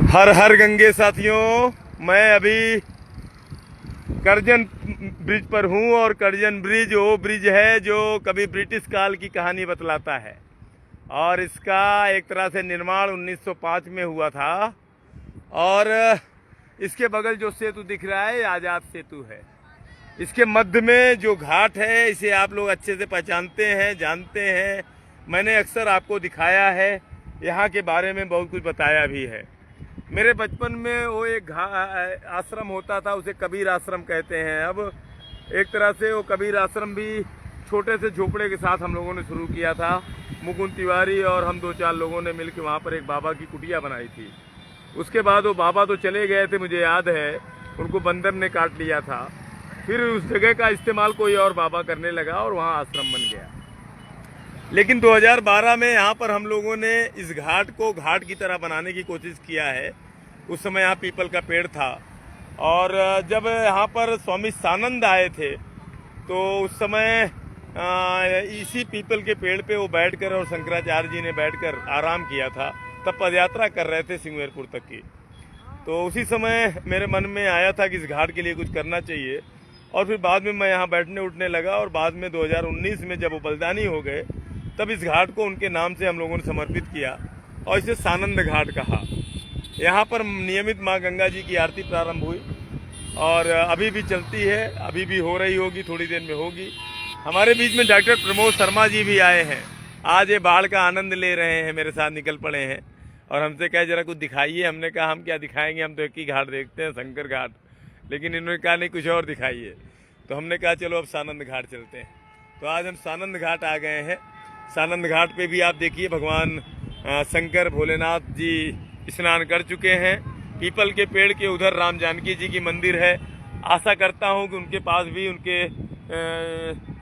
हर हर गंगे साथियों, मैं अभी करजन ब्रिज पर हूँ और करजन ब्रिज वो ब्रिज है जो कभी ब्रिटिश काल की कहानी बतलाता है और इसका एक तरह से निर्माण 1905 में हुआ था। और इसके बगल जो सेतु दिख रहा है आज़ाद सेतु है। इसके मध्य में जो घाट है इसे आप लोग अच्छे से पहचानते हैं, जानते हैं। मैंने अक्सर आपको दिखाया है, यहाँ के बारे में बहुत कुछ बताया भी है। मेरे बचपन में वो एक आश्रम होता था, उसे कबीर आश्रम कहते हैं। अब एक तरह से वो कबीर आश्रम भी छोटे से झोपड़े के साथ हम लोगों ने शुरू किया था। मुकुंद तिवारी और हम 2-4 लोगों ने मिलकर वहाँ पर एक बाबा की कुटिया बनाई थी। उसके बाद वो बाबा तो चले गए थे, मुझे याद है, उनको बंदर ने काट लिया था। फिर उस जगह का इस्तेमाल कोई और बाबा करने लगा और वहाँ आश्रम बन गया। लेकिन 2012 में यहाँ पर हम लोगों ने इस घाट को घाट की तरह बनाने की कोशिश किया है। उस समय यहाँ पीपल का पेड़ था और जब यहाँ पर स्वामी सानंद आए थे तो उस समय इसी पीपल के पेड़ पे वो बैठकर और शंकराचार्य जी ने बैठकर आराम किया था। तब पदयात्रा कर रहे थे सिंगवेरपुर तक की। तो उसी समय मेरे मन में आया था कि इस घाट के लिए कुछ करना चाहिए और फिर बाद में मैं यहाँ बैठने उठने लगा और बाद में 2019 में जब वो बलिदानी हो गए तब इस घाट को उनके नाम से हम लोगों ने समर्पित किया और इसे सानंद घाट कहा। यहाँ पर नियमित माँ गंगा जी की आरती प्रारंभ हुई और अभी भी चलती है, अभी भी हो रही होगी, थोड़ी देर में होगी। हमारे बीच में डॉक्टर प्रमोद शर्मा जी भी आए हैं। आज ये बाढ़ का आनंद ले रहे हैं, मेरे साथ निकल पड़े हैं और हमसे कहे जरा कुछ दिखाइए। हमने कहा हम क्या दिखाएंगे, हम तो एक ही घाट देखते हैं, शंकर घाट। लेकिन इन्होंने कहा नहीं, कुछ और दिखाइए। तो हमने कहा चलो अब सानंद घाट चलते हैं। तो आज हम सानंद घाट आ गए हैं। सानंद घाट पे भी आप देखिए भगवान शंकर भोलेनाथ जी स्नान कर चुके हैं। पीपल के पेड़ के उधर राम जानकी जी की मंदिर है। आशा करता हूँ कि उनके पास भी उनके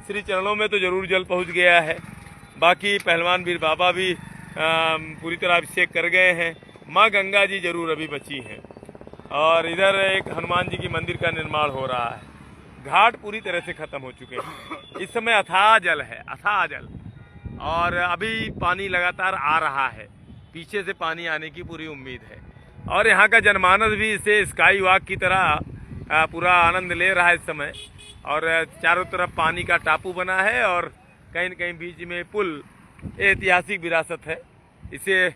श्री चरणों में तो जरूर जल पहुँच गया है। बाकी पहलवान वीर बाबा भी पूरी तरह अभिषेक कर गए हैं। माँ गंगा जी जरूर अभी बची हैं और इधर एक हनुमान जी की मंदिर का निर्माण हो रहा है। घाट पूरी तरह से खत्म हो चुके हैं। इस समय अथाह जल है, अथाह जल, और अभी पानी लगातार आ रहा है। पीछे से पानी आने की पूरी उम्मीद है और यहाँ का जनमानस भी इसे स्काई वॉक की तरह पूरा आनंद ले रहा है इस समय। और चारों तरफ पानी का टापू बना है और कहीं न कहीं बीच में पुल। ऐतिहासिक विरासत है, इसे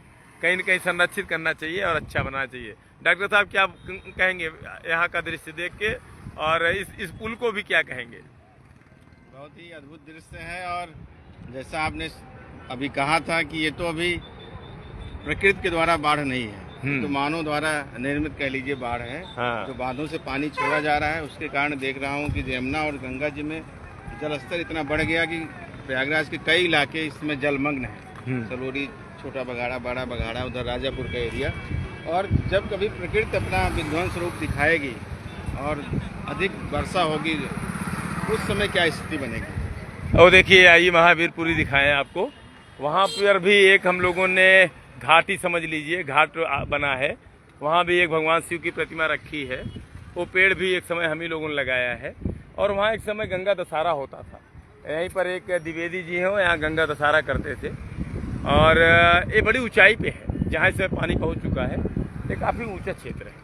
कहीं न कहीं संरक्षित करना चाहिए और अच्छा बनाना चाहिए। डॉक्टर साहब क्या कहेंगे यहाँ का दृश्य देख के, और इस पुल को भी क्या कहेंगे? बहुत ही अद्भुत दृश्य है और जैसा आपने अभी कहा था कि ये तो अभी प्रकृति के द्वारा बाढ़ नहीं है, तो मानव द्वारा निर्मित कह लीजिए बाढ़ है। हाँ। जो बांधों से पानी छोड़ा जा रहा है उसके कारण देख रहा हूँ कि यमुना और गंगा जी में जल स्तर इतना बढ़ गया कि प्रयागराज के कई इलाके इसमें जलमग्न है। सलोरी, छोटा बघाड़ा, बड़ा बघाड़ा, उधर राजापुर का एरिया। और जब कभी प्रकृति अपना विध्वंस रूप दिखाएगी और अधिक वर्षा होगी उस समय क्या स्थिति बनेगी? और देखिए, आइए महावीरपुरी दिखाएं आपको। वहाँ पर भी एक हम लोगों ने घाट ही समझ लीजिए, घाट बना है। वहाँ भी एक भगवान शिव की प्रतिमा रखी है। वो पेड़ भी एक समय हम ही लोगों ने लगाया है और वहाँ एक समय गंगा दशहरा होता था। यहीं पर एक द्विवेदी जी हैं, यहाँ गंगा दशहरा करते थे और ये बड़ी ऊंचाई पे है जहाँ इस पानी पहुँच चुका है। ये काफ़ी ऊंचा क्षेत्र है,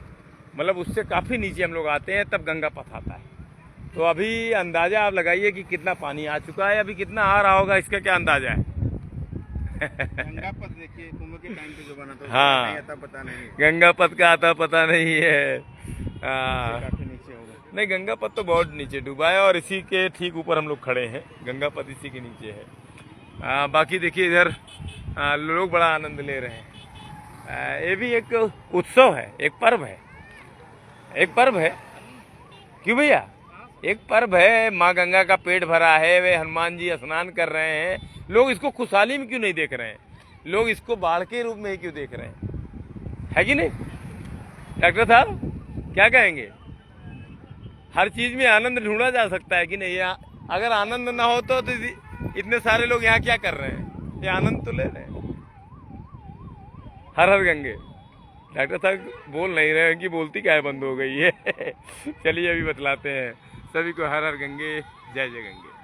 मतलब उससे काफ़ी नीचे हम लोग आते हैं तब गंगा पथ आता है। तो अभी अंदाज़ा आप लगाइए कि कितना पानी आ चुका है, अभी कितना आ रहा होगा, इसका क्या अंदाज़ा है? गंगा पथ देखिए कुंभ के टाइम पे जो बना था, हाँ, आता पता नहीं। गंगा पथ का आता पता नहीं है। काफी नीचे होगा। नहीं, गंगा पथ तो बहुत नीचे डूबा है और इसी के ठीक ऊपर हम लोग खड़े हैं। गंगा पथ इसी के नीचे है। बाकी देखिए इधर लोग बड़ा आनंद ले रहे हैं। ये भी एक उत्सव है, एक पर्व है, एक पर्व है। क्यों भैया? एक पर्व है। माँ गंगा का पेट भरा है, वे हनुमान जी स्नान कर रहे हैं। लोग इसको खुशहाली में क्यों नहीं देख रहे हैं? लोग इसको बाढ़ के रूप में ही क्यों देख रहे हैं? है कि नहीं डॉक्टर साहब, क्या कहेंगे? हर चीज में आनंद ढूंढा जा सकता है कि नहीं? अगर आनंद ना हो तो इतने सारे लोग यहाँ क्या कर रहे हैं? ये आनंद तो ले रहे हैं। हर हर गंगे। डॉक्टर साहब बोल नहीं रहे हैं कि बोलती क्या है, बंद हो गई है। चलिए अभी बतलाते हैं सभी को। हर हर गंगे, जय जय गंगे।